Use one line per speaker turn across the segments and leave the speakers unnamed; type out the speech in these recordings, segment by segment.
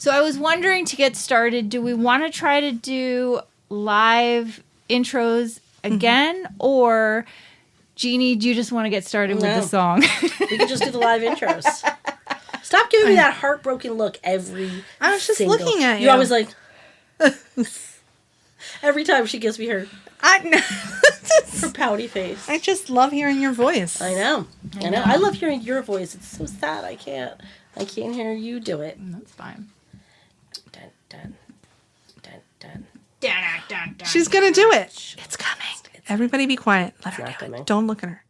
So I was wondering, to get started, do we want to try to do live intros again? Or, Jeannie, do you just want to get started with the song?
We can just do the live intros. Stop giving me that heartbroken look every
I was just looking at you.
You're always like... Every time she gives me her pouty face.
I just love hearing your voice.
I know. I love hearing your voice. It's so sad. I can't hear you do it.
That's fine.
Dun, dun, dun, dun.
Dun, dun, dun,
She's going to do it. It's coming. Everybody be quiet. Let her do
coming.
it. Don't look at her.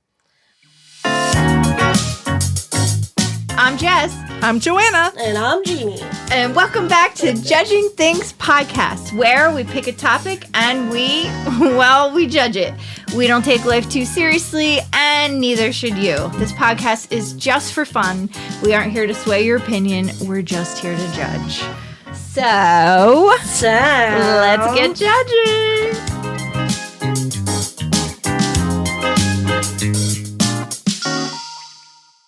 I'm Jess.
I'm Joanna.
And I'm Jeannie.
And welcome back to Judging Things Podcast, where we pick a topic and we judge it. We don't take life too seriously, and neither should you. This podcast is just for fun. We aren't here to sway your opinion. We're just here to judge. So let's get judging.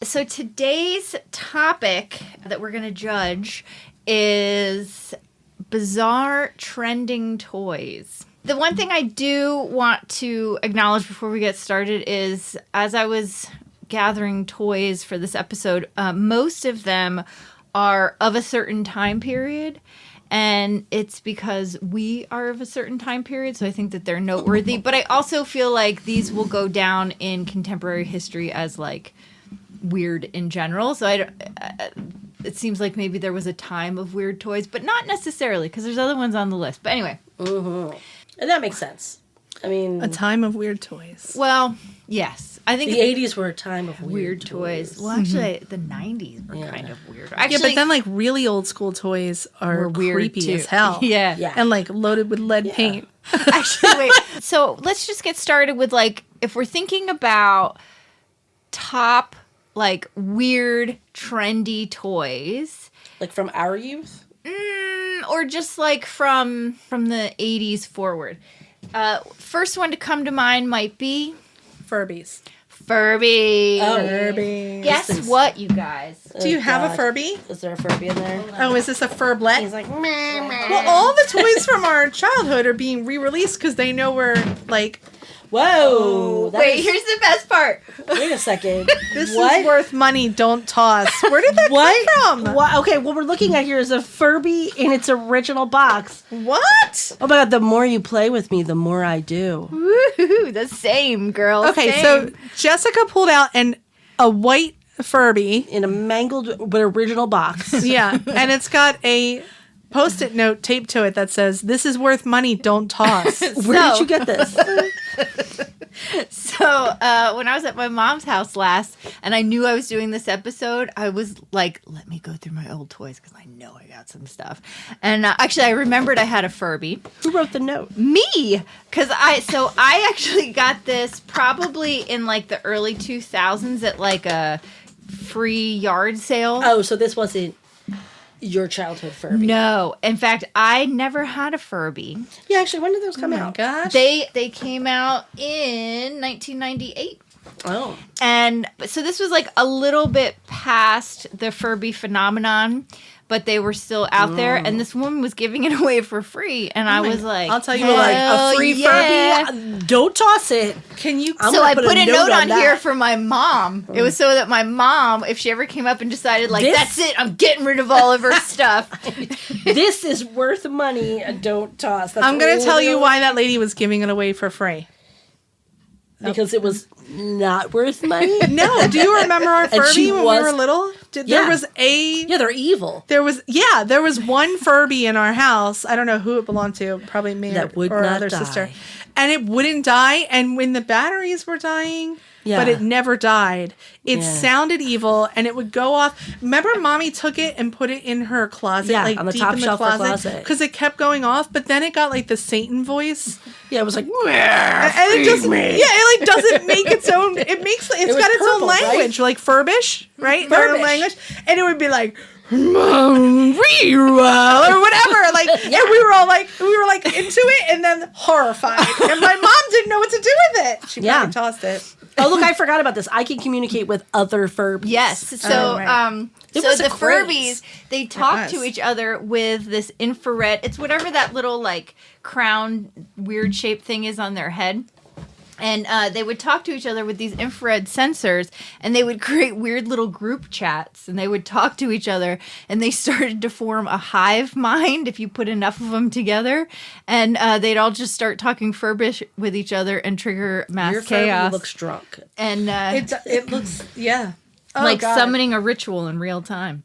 So today's topic that we're going to judge is bizarre trending toys. The one thing I do want to acknowledge before we get started is, as I was gathering toys for this episode, most of them are of a certain time period. And it's because we are of a certain time period, so I think that they're noteworthy. But I also feel like these will go down in contemporary history as, like, weird in general. So it seems like maybe there was a time of weird toys, but not necessarily, because there's other ones on the list. But anyway.
Mm-hmm. And that makes sense. I mean...
A time of weird toys.
Well, yes. I think
the 80s were a time of weird toys.
Well, actually, the 90s were kind of weird. Actually,
yeah, but then, like, really old school toys are creepy too. As hell.
Yeah.
And, like, loaded with lead paint.
Actually, wait. So let's just get started with, like, if we're thinking about top, like, weird, trendy toys.
Like from our youth?
Or just, like, from the 80s forward. First one to come to mind might be...
Furbies.
Furby.
Oh,
Furby.
Guess what, you guys?
Do you have a Furby?
Is there a Furby in there?
Oh, is this a Furblet?
He's like, meh, meh.
Well, all the toys from our childhood are being re-released because they know we're, like...
Whoa.
Wait, here's the best part.
Wait a second.
This is worth money, don't toss. Where did that come from?
What? Okay, what we're looking at here is a Furby in its original box.
What?
Oh my god, the more you play with me, the more I do.
Woohoo, the same, girl.
Okay,
same.
so Jessica pulled out a white Furby.
In a mangled but original box.
Yeah, and it's got a Post-it note taped to it that says, "This is worth money, don't toss."
Where did you get this?
So when I was at my mom's house last, and I knew I was doing this episode, I was like, let me go through my old toys because I know I got some stuff. And actually, I remembered I had a Furby.
Who wrote the note?
Me, because I actually got this probably in like the early 2000s at like a free yard sale.
Oh, so this wasn't your childhood Furby?
No, in fact, I never had a Furby.
Yeah, actually, when did those come out?
Gosh,
They came out in 1998.
Oh.
And so this was like a little bit past the Furby phenomenon, but they were still out there. And this woman was giving it away for free. And I was like,
I'll tell you,
like a free
yeah.
Furby? Don't toss it.
Can you?
So I put a note on here for my mom. It was so that my mom, if she ever came up and decided, like, that's it, I'm getting rid of all of her stuff.
This is worth money. Don't toss. That's
I'm going to tell you why that lady was giving it away for free.
Because it was not worth money?
No. Do you remember our Furby when we were little? There was
Yeah, they're evil.
There was one Furby in our house. I don't know who it belonged to. Probably me
That would
or
not
other
die.
sister. And it wouldn't die. And when the batteries were dying, but it never died. It sounded evil, and it would go off. Remember, Mommy took it and put it in her closet, like
on the
deep
top
in the
shelf of her
closet, because it kept going off. But then it got like the Satan voice.
Yeah, it was like,
And it just, it like doesn't make its own. It's got its
purple,
own language, like Furbish, right? Their own
Furbish.
language, and it would be like, or whatever. Like, and we were like into it, and then horrified. And my mom didn't know what to do with it. She probably tossed it.
Oh, look, I forgot about this. I can communicate with other Furbies.
Yes. So,
right.
so the
craze.
Furbies, they talk to each other with this infrared. It's whatever that little like crown weird shaped thing is on their head. And they would talk to each other with these infrared sensors, and they would create weird little group chats, and they would talk to each other, and they started to form a hive mind if you put enough of them together, and they'd all just start talking Furbish with each other and trigger mass
Your
chaos.
Furby looks drunk.
And
It looks, yeah.
like
God.
summoning a ritual in real time.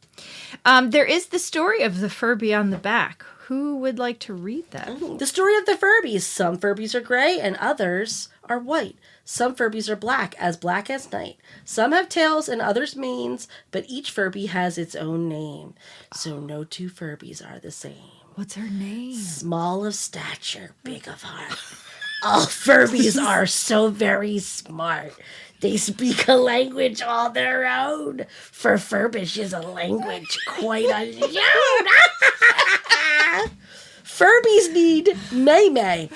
There is the story of the Furby on the back. Who would like to read that?
The story of the Furbies. Some Furbies are gray and others are white. Some Furbies are black as night. Some have tails and others manes, but each Furby has its own name. So no two Furbies are the same.
What's her name?
Small of stature, big of heart. All Furbies are so very smart. They speak a language all their own. For Furbish is a language quite unknown. Furbies need May.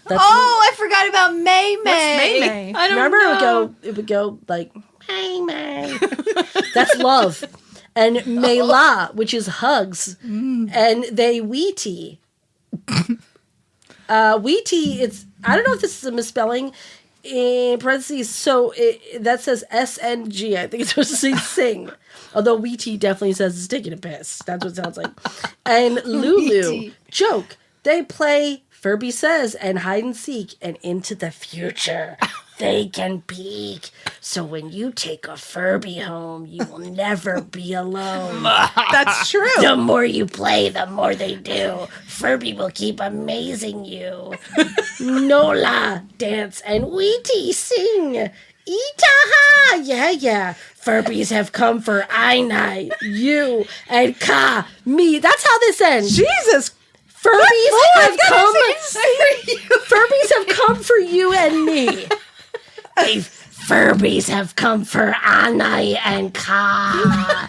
I forgot about May May.
May May?
I don't
Remember
know.
it would go like May. That's love. And Mayla, which is hugs. And they Wheatie. Wheatie, it's I don't know if this is a misspelling. In parentheses, so that says SNG. I think it's supposed to say sing. Although Wheatie definitely says it's taking a piss. That's what it sounds like. And Lulu,
Wheatie.
joke. They play Furby Says and hide and seek, and into the future they can peek. So when you take a Furby home, you will never be alone.
That's true.
The more you play, the more they do. Furby will keep amazing you. Nola, dance, and Wheatie, sing. Itaha! Yeah. Furbies have come for I, you, and Ka, me. That's how this ends.
Jesus.
Furbies have come. Furbies have come for you and me. Furbies have come for Anai and Ka.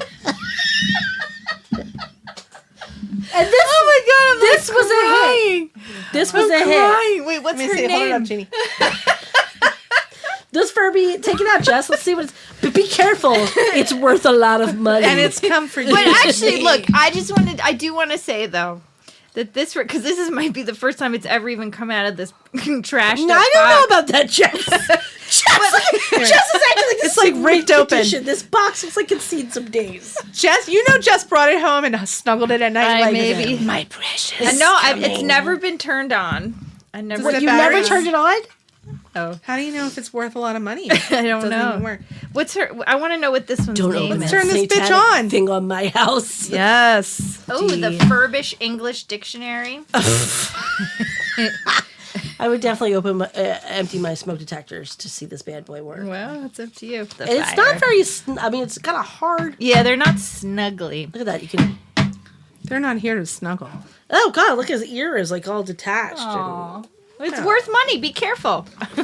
And this,
Oh my god,
this was a hit. This was a hit.
Crying. Wait, what's
Let
her
me see. Hold it up,
name?
Jeannie.
This Furby, take it out, Jess. Let's see what it's. But be careful. It's worth a lot of money.
And it's come for you.
But actually, look, I do want to say though that this, because this might be the first time it's ever even come out of this trash.
No, I don't know about that, Jess. Jess is acting like
It's like ripped open.
Edition. This box looks like it's seen some days.
Jess, Jess brought it home and snuggled it at night.
Maybe.
My precious.
No, it's never been turned on. I never.
What,
it
you
batteries?
never turned it on?
Oh,
How do you know if it's worth a lot of money?
I don't
Doesn't
know.
even work.
What's her? I want to know what this one's name
open
is.
turn this bitch
satanic
on.
thing on my house.
Yes.
Oh, the Furbish English Dictionary.
I would definitely empty my smoke detectors to see this bad boy work.
Well, it's up to you. The
It's
fire.
not very. I mean, it's kind of hard.
Yeah, they're not snuggly.
Look at that. You can.
They're not here to snuggle.
Oh God! Look, his ear is like all detached.
Aw. It's worth money. Be careful. All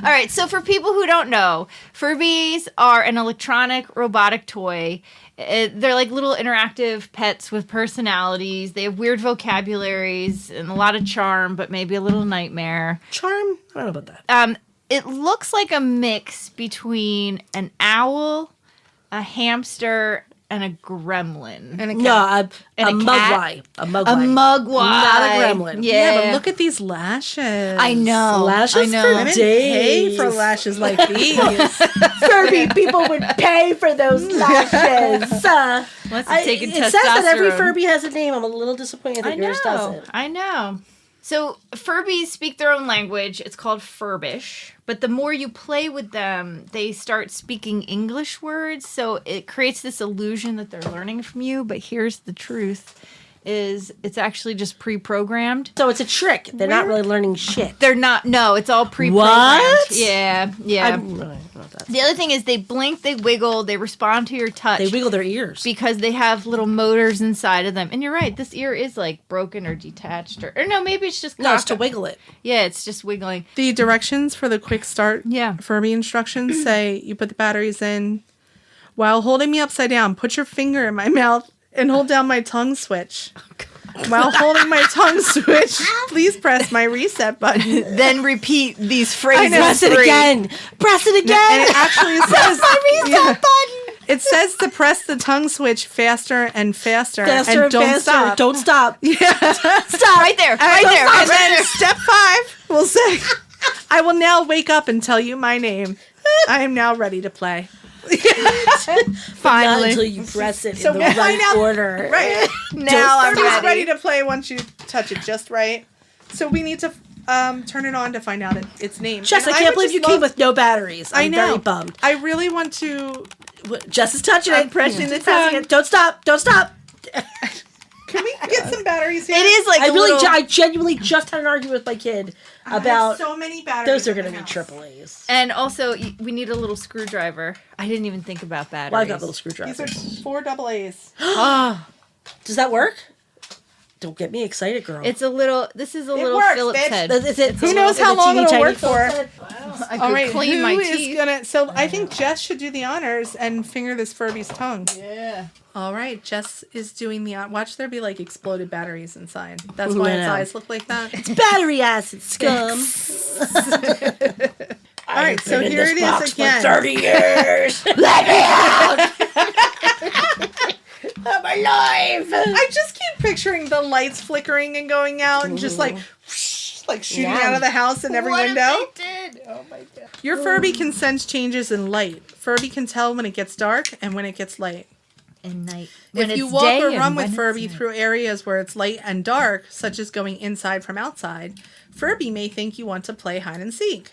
right. So for people who don't know, Furbies are an electronic robotic toy. They're like little interactive pets with personalities. They have weird vocabularies and a lot of charm, but maybe a little nightmare.
Charm. I don't know about that.
It looks like a mix between an owl, a hamster, and a gremlin.
And a cat.
No,
And
a
a cat?
mugwai. A mugwai.
A mugwai.
Not a gremlin.
Yeah.
But look at these lashes.
I know.
Lashes
I
for
know.
Women
days.
pay for lashes like these.
Furby people would pay for those lashes.
Let's take
it says that every Furby has a name. I'm a little disappointed that
I
yours
know.
doesn't.
I know. So Furbies speak their own language. It's called Furbish. But the more you play with them, they start speaking English words. So it creates this illusion that they're learning from you. But here's the truth. Is it's actually just pre-programmed.
So it's a trick. They're not really learning shit.
They're not. No, it's all pre-programmed.
What?
Yeah.
I'm really not that.
The other thing is they blink, they wiggle, they respond to your touch.
They wiggle their ears.
Because they have little motors inside of them. And you're right, this ear is like broken or detached. Or no, maybe it's just...
No, it's to wiggle it.
Yeah, it's just wiggling.
The directions for the quick start
Yeah.
Furby instructions say you put the batteries in while holding me upside down. Put your finger in my mouth and hold down my tongue switch. While holding my tongue switch, please press my reset button.
Then repeat these phrases.
Press it again. Press it again.
And it actually says
my reset button.
It says to press the tongue switch faster and faster,
Faster
and don't
faster.
stop.
Don't stop.
Yeah.
Stop right there. Right there.
And then step 5 will say, I will now wake up and tell you my name. I am now ready to play.
Not
Finally.
until you press it
So
in the
we'll find
right
out-
order.
Right.
Now I'm
Furby's
ready.
to play once you touch it just right. So we need to turn it on to find out its name.
Jess,
And
I can't
would
believe
just
you came with no batteries. I'm very bummed.
I really want to.
Jess is touching
I'm
it.
pressing the
Pressing
tongue.
it. Don't stop. Don't stop.
Can we get some batteries here?
It is like
I genuinely just had an argument with my kid
I have
about
so many batteries.
those are
in
going to
the
be
house.
triple A's.
And also, we need a little screwdriver. I didn't even think about batteries.
Well, I've got little
These
screwdrivers.
are 4 double A's.
Oh,
Does that work? Don't get me excited, girl.
it's a little. This is a little
works,
Phillips
bitch.
head.
Is it-
Who knows how
is it
long
teeny
it'll
tiny
work for?
Phillips head?
I
All
could
right,
clean
who
my
is
teeth.
gonna? So I think Jess should do the honors and finger this Furby's tongue.
Yeah.
All right, Jess is doing the. Watch there be like exploded batteries inside. That's why its
Yeah.
eyes look like that.
Battery acid scum.
All right, so here it is again.
30 years. Let me out. I'm alive.
I just keep picturing the lights flickering and going out and just like whoosh, like shooting
Yeah.
out of the house in every
What if
window.
they did? Oh my god.
Your Furby can sense changes in light. Furby can tell when it gets dark and when it gets light.
And night.
If you walk or run with Furby through areas where it's light and dark, such as going inside from outside, Furby may think you want to play hide and seek.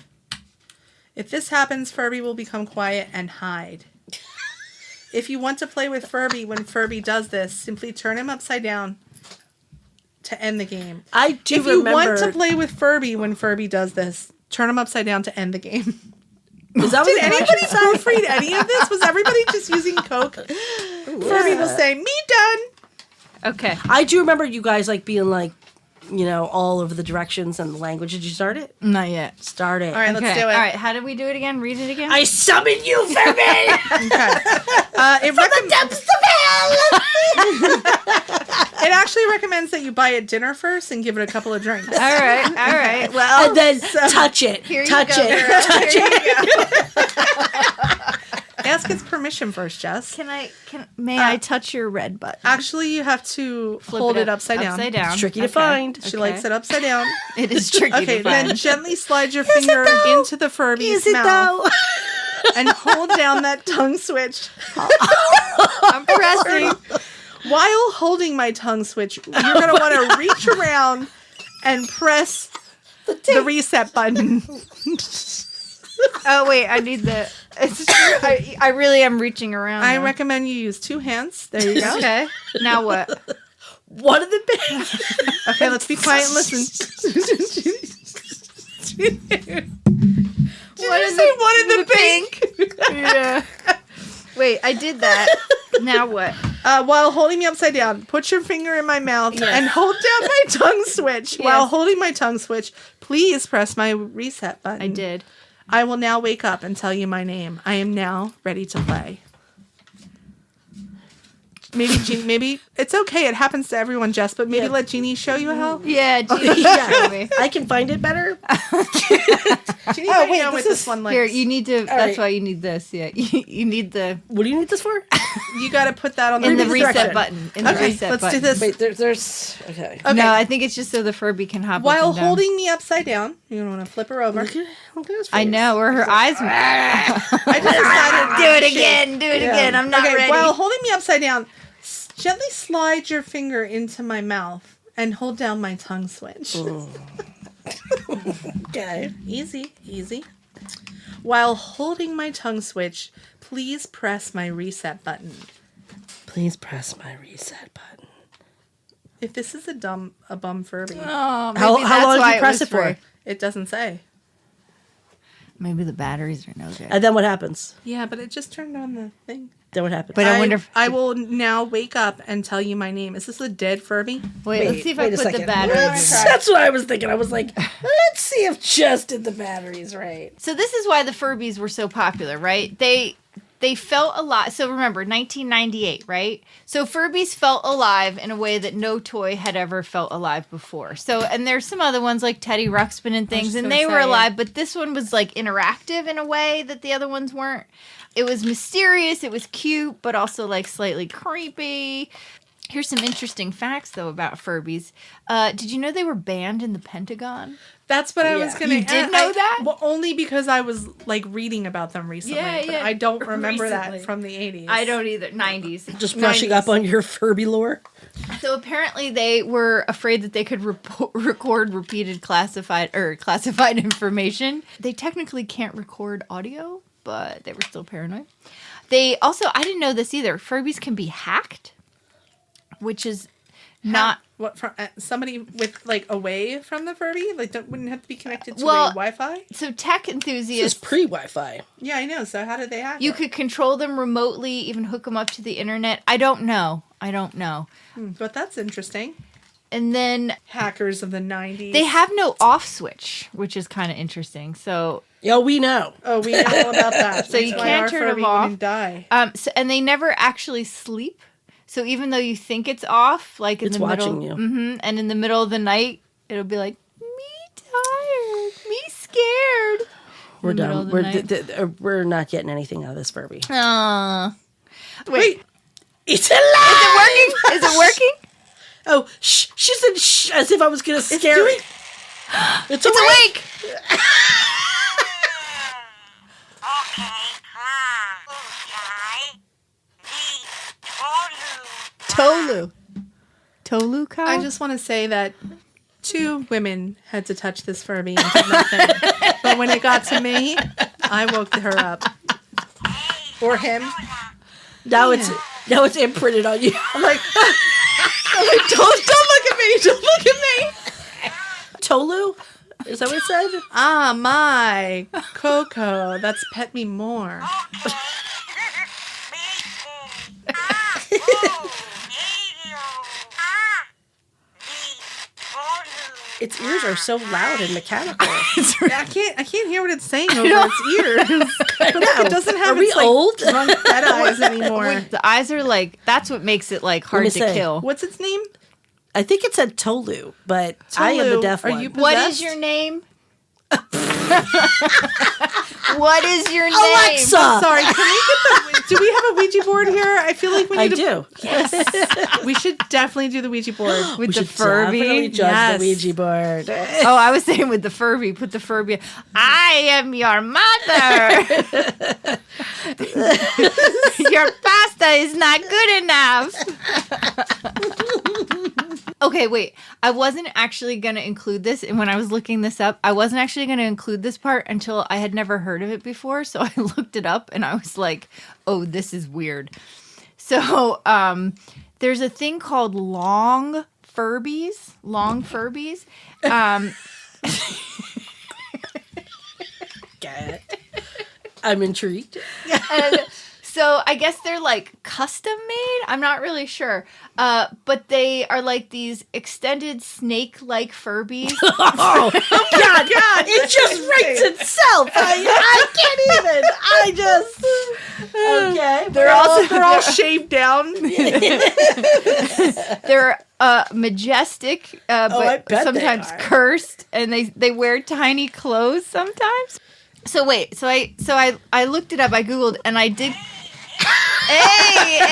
If this happens, Furby will become quiet and hide. If you want to play with Furby when Furby does this, simply turn him upside down to end the game.
I do
If you
remember.
want to play with Furby when Furby does this, turn him upside down to end the game.
Is that what
Did
the
anybody
directions say?
proofread any of this? Was everybody just using Coke? Furby will say, "Me done."
Okay.
I do remember you guys like being like, you know, all over the directions and the language. Did you start it?
Not yet.
Start it.
All right,
Okay.
let's do it.
All right. How did we do it again? Read it again.
I summon you, Furby!
Okay.
Depths of hell!
It actually recommends that you buy it dinner first and give it a couple of drinks.
All right. All right. Well,
And then touch it.
here you
Touch
go,
it.
girl.
Touch
Here
it.
you go.
Ask its permission first, Jess.
May I touch your red button?
Actually, you have to
Flip
hold it upside down.
Upside down.
It's tricky to
Okay.
find.
She likes it upside down.
It is tricky
Okay,
to
then
find.
gently slide your finger into the Furby's
Is it
mouth
though?
and hold down that tongue switch.
I'm pressing.
While holding my tongue switch, you're going to want to reach around and press the reset button.
Oh wait, I need the. It's true. I really am reaching around.
I
now.
recommend you use 2 hands. There you go.
Okay. Now what?
One of the big.
Okay, let's be quiet and listen.
What
you say one in the pink?
Yeah. Wait, I did that. Now what?
While holding me upside down, put your finger in my mouth and hold down my tongue switch. While holding my tongue switch, please press my reset button.
I did.
I will now wake up and tell you my name. I am now ready to play. Maybe it's okay. It happens to everyone, Jess. But maybe let Jeannie show you how.
Yeah,
Yeah. I can find it better.
Jeannie, wait, with this one.
Here, you need to. That's
right.
why you need this. Yeah, you need the
What do you need this for?
You got to put that on
in the
reset
reset
button.
button. In the
Okay,
reset
let's
button.
do this.
Wait, there's. Okay.
Okay.
No, I think it's just so the Furby can hop.
While
up and down.
holding me upside down, you want to flip her over.
Look at his
I
face.
know where her eyes.
I just decided
Do it again. Do it again. I'm not
okay,
ready.
while holding me upside down, gently slide your finger into my mouth and hold down my tongue switch.
Okay.
Easy, easy. While holding my tongue switch, please press my reset button.
Please press my reset button.
If this is a bum Furby,
Oh, maybe
How
that's
long did
why
you press
was
it for?
free.
it doesn't say.
Maybe the batteries are no good.
And then what happens?
Yeah, but it just turned on the thing.
Then what happens?
But I wonder if-
I will now wake up and tell you my name. Is this a dead Furby?
Wait, let's see if I
wait a
put the
second.
batteries. in.
That's what I was thinking. I was like, let's see if Jess did the batteries right.
So this is why the Furbies were so popular, right? They they felt alive. So remember, 1998, right? So Furbies felt alive in a way that no toy had ever felt alive before. So, and there's some other ones like Teddy Ruxpin and things, and they were alive, but this one was like interactive in a way that the other ones weren't. It was mysterious, it was cute, but also like slightly creepy. Here's some interesting facts, though, about Furbies. Did you know they were banned in the Pentagon?
That's what I was going to...
You did know that?
Well, only because I was, like, reading about them recently. But I don't remember that from the 80s.
I don't either. 90s.
Just brushing up on your Furby lore.
So apparently they were afraid that they could record repeated classified information. They technically can't record audio, but they were still paranoid. They also... I didn't know this either. Furbies can be hacked. Which is not
what from somebody with like away from the Furby, like wouldn't have to be connected to a Wi-Fi.
So tech enthusiasts,
this is pre-Wi-Fi.
Yeah, I know. So how did they hack?
You could control them remotely, even hook them up to the internet. I don't know.
But that's interesting.
And then
hackers of the 90s.
They have no off switch, which is kind of interesting. So
we know.
Oh, we know all about that.
So you can't turn them off.
Die.
And they never actually sleep. So even though you think it's off, like in the middle,
watching you.
And in the middle of the night, it'll be like, me tired, me scared.
We're done. We're not getting anything out of this Furby.
Wait.
It's alive!
Is it working?
Oh, shh. She said shh as if I was going to scare it. It's awake! Tolu cow?
I just want to say that 2 women had to touch this Furby and did nothing. But when it got to me, I woke her up. Or him.
Now it's imprinted on you.
I'm like, don't look at me. Don't look at me.
Tolu? Is that what it said?
Ah, my Coco. That's Pet Me More.
Its ears are so loud and mechanical.
I can't hear what it's saying over its ears. But it doesn't have its
old?
drunk pet eyes anymore.
The eyes are like, that's what makes it like hard to kill.
What's its name?
I think it said Tolu, but I am the deaf one.
Are you possessed?
What is your name? What is your name?
Alexa!
I'm sorry, can we get do we have a Ouija board here? I feel like we need
do.
Yes. We should definitely do the Ouija board.
With the Furby.
Definitely judge the Ouija board.
Oh, I was saying with the Furby. Put the Furby. I am your mother. Your pasta is not good enough. Okay, wait. I wasn't actually going to include this. And when I was looking this up, I wasn't actually going to include this part until I had never heard of it before. So I looked it up and I was like, oh, this is weird. So there's a thing called long Furbies.
I'm intrigued.
And so I guess they're like custom made. I'm not really sure. But they are like these extended snake-like Furbies.
Oh, God. It just writes itself. I can't even. Okay.
They're all shaved down.
They're majestic, but sometimes cursed, and they wear tiny clothes sometimes. So wait, so I looked it up. I googled, and I did. Hey!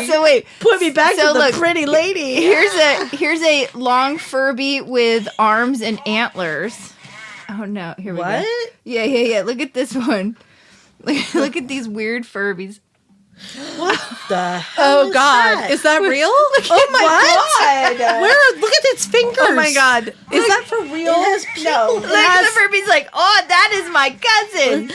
So wait,
put me back to the pretty lady.
Here's a long Furby with arms and antlers. Oh no! Here we go.
What?
Yeah. Look at this one. Look at these weird Furbies.
What the hell?
Oh God! Is that real? Oh my God!
Where? Look at its fingers.
Oh my God! Is that for real?
It has people.
Look, the Furby's like, oh, that is my cousin.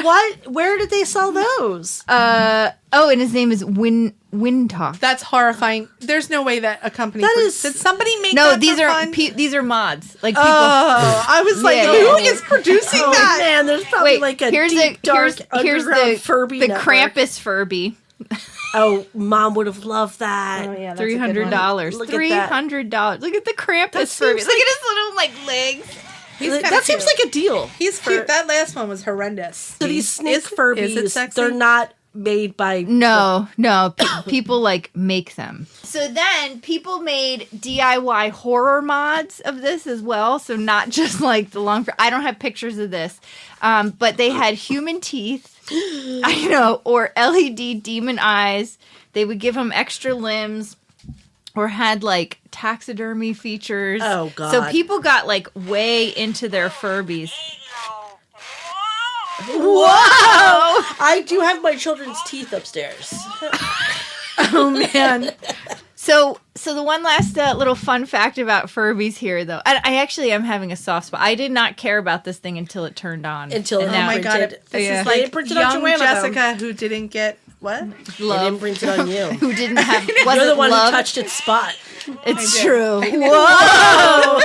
What? Where did they sell those?
And his name is Windtalk.
That's horrifying. There's no way that a company. Did somebody make?
No,
that
these
for
are
fun?
These are mods. Like people.
Oh, I was like, who is producing that?
Man, there's probably like a deep, dark underground Furby
the
network.
Krampus Furby.
Oh, Mom would have loved that.
Oh yeah,
$300.
Look at that.
$300. Look at the Krampus Furby. Look at his little like legs.
That seems like a deal.
He's cute. That last one was horrendous.
So these snake Furbies,
is it sexy?
they're not made by...
No. People like make them. So then people made DIY horror mods of this as well. So not just like the long... I don't have pictures of this. But they had human teeth. I know. Or LED demon eyes. They would give them extra limbs. Or had like taxidermy features.
Oh, God.
So people got like way into their Furbies.
Whoa! I do have my children's teeth upstairs.
Oh, man.
So the one last little fun fact about Furbies here, though. I actually am having a soft spot. I did not care about this thing until it turned on.
Until it
Oh, my God. This is like young Jessica who didn't get... What?
Love. It imprints it on you.
Who didn't have...
You're the one
love.
who touched its spot.
It's true.
Whoa!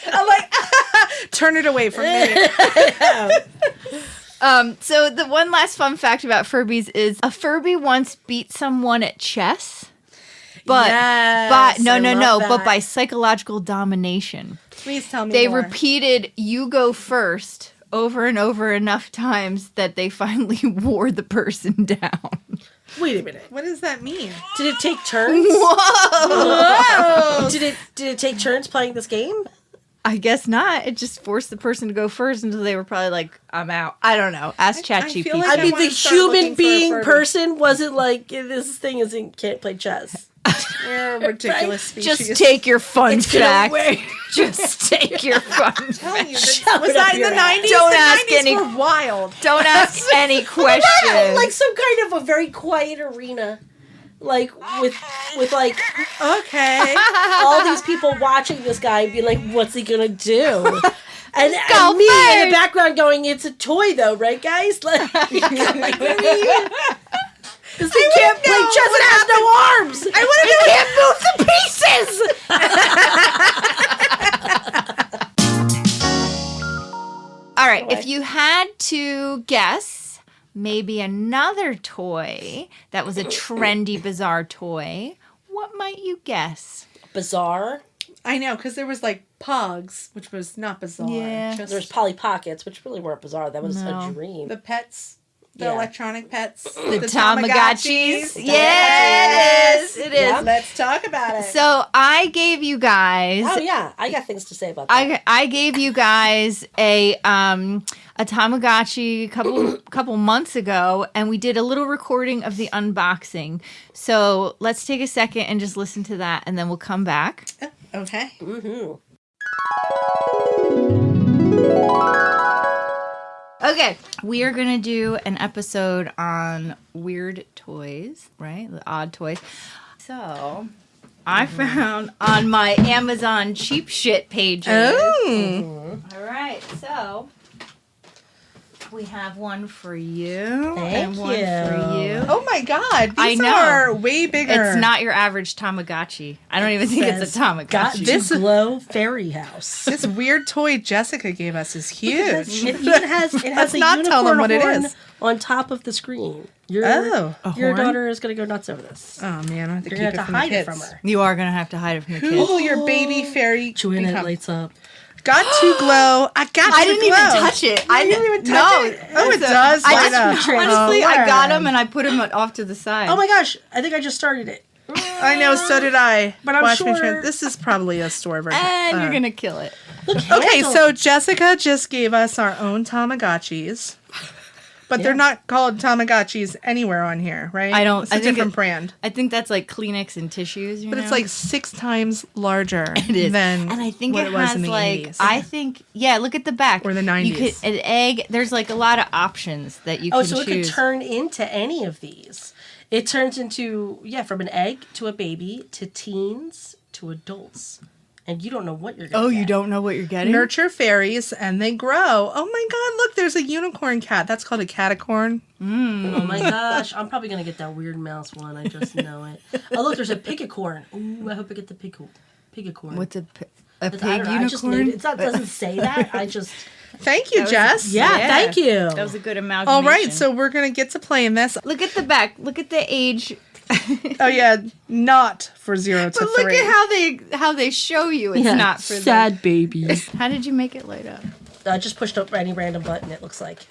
I'm like, turn it away from me.
So the one last fun fact about Furbies is a Furby once beat someone at chess. But but by psychological domination.
Please tell me
They
more.
repeated "you go first" over and over enough times that they finally wore the person down.
Wait a minute.
What does that mean?
Did it take turns?
Whoa!
Did it take turns playing this game?
I guess not. It just forced the person to go first until they were probably like, "I'm out." I don't know. Ask ChatGPT.
feel like
I mean,
wanna
the
start looking
human
for a
being
Furby.
person wasn't like, this thing can't play chess.
You're a ridiculous species.
Just take your fun
It's gonna
fact.
work.
Just take your fun
I'm telling you,
fact.
was that in the 90s?
Don't
the
ask
90s
any-
were wild.
Don't ask any questions.
Like some kind of a very quiet arena. Like with like
Okay.
all these people watching this guy and being like, what's he gonna do? And
Go
me in
first.
the background going, it's a toy though, right guys? Like, this thing can't play chess, it has no arms! I want to can't move the pieces!
All right, if you had to guess maybe another toy that was a trendy, bizarre toy, what might you guess?
Bizarre.
I know, because there was like Pogs, which was not bizarre.
Yeah.
Just
There's Polly Pockets, which really weren't bizarre. That was
No.
a dream.
the pets, the
Yeah.
electronic pets,
The Tamagotchis.
Tamagotchis.
Yeah, it is. It is.
Yeah.
Let's talk about it.
So I gave you guys.
Oh yeah, I got things to say about that.
I gave you guys a Tamagotchi a couple months ago, and we did a little recording of the unboxing. So let's take a second and just listen to that, and then we'll come back.
Okay.
Mm-hmm.
Okay, we are going to do an episode on weird toys, right? The odd toys. So, I found on my Amazon cheap shit pages.
Oh.
All right, so we have one for you
Thank
and one
you.
for you.
Oh my God.
I
These
know.
are way bigger.
It's not your average Tamagotchi. I don't even think it's a
Got
Tamagotchi.
This-
to glow fairy house.
This weird toy Jessica gave us is huge.
It even has
Let's
a
not tell them
unicorn
what it
horn
is.
on top of the screen. Your
Oh.
your
horn?
daughter is gonna go nuts over this.
Oh man, I have to
You're
keep
gonna
it
have to
from the
hide it
kids.
from her.
You are going to have to hide it from the kids.
Oh, your baby fairy
Joanna
become-
lights up.
got to glow. I got
I
to
didn't
glow.
even touch it. I
didn't even touch it? Oh, it does
I
light
just
up.
honestly,
Oh,
I got
Lord.
them and I put them off to the side.
Oh my gosh! I think I just started it.
I know, so did I.
But I'm
Watch me
sure-
trans- This is probably a store version.
And you're gonna kill it.
Okay, so Jessica just gave us our own Tamagotchis. But they're not called Tamagotchis anywhere on here, right?
I don't-
It's a
I think
different
it-
brand.
I think that's like Kleenex and tissues.
But it's like 6 times larger
it is.
than
And I think
what
it
it was
has
in the
like
80s.
I think look at the back
Or the
You
90s.
could an egg. There's like a lot of options that you
Oh,
can
so it
choose.
could turn into any of these. It turns into from an egg to a baby to teens to adults, and you don't know what you're. Gonna get.
don't know what you're getting.
Nurture fairies and they grow. Oh my god, look, there's a unicorn cat. That's called a catacorn.
Oh my gosh, I'm probably gonna get that weird mouse one. I just know it. Oh look, there's a pigacorn. Ooh, I hope I get the pigacorn.
What's a
I
pig
don't know, I just named
unicorn?
it. It doesn't say that. I just
Thank you, Jess.
Yeah, thank you.
That was a good amalgamation.
All right, so we're going to get to playing this.
Look at the back. Look at the age.
Oh, yeah, not for 0 to 3.
But look at how they show you it's not for
sad babies.
How did you make it light up?
I just pushed up any random button, it looks like.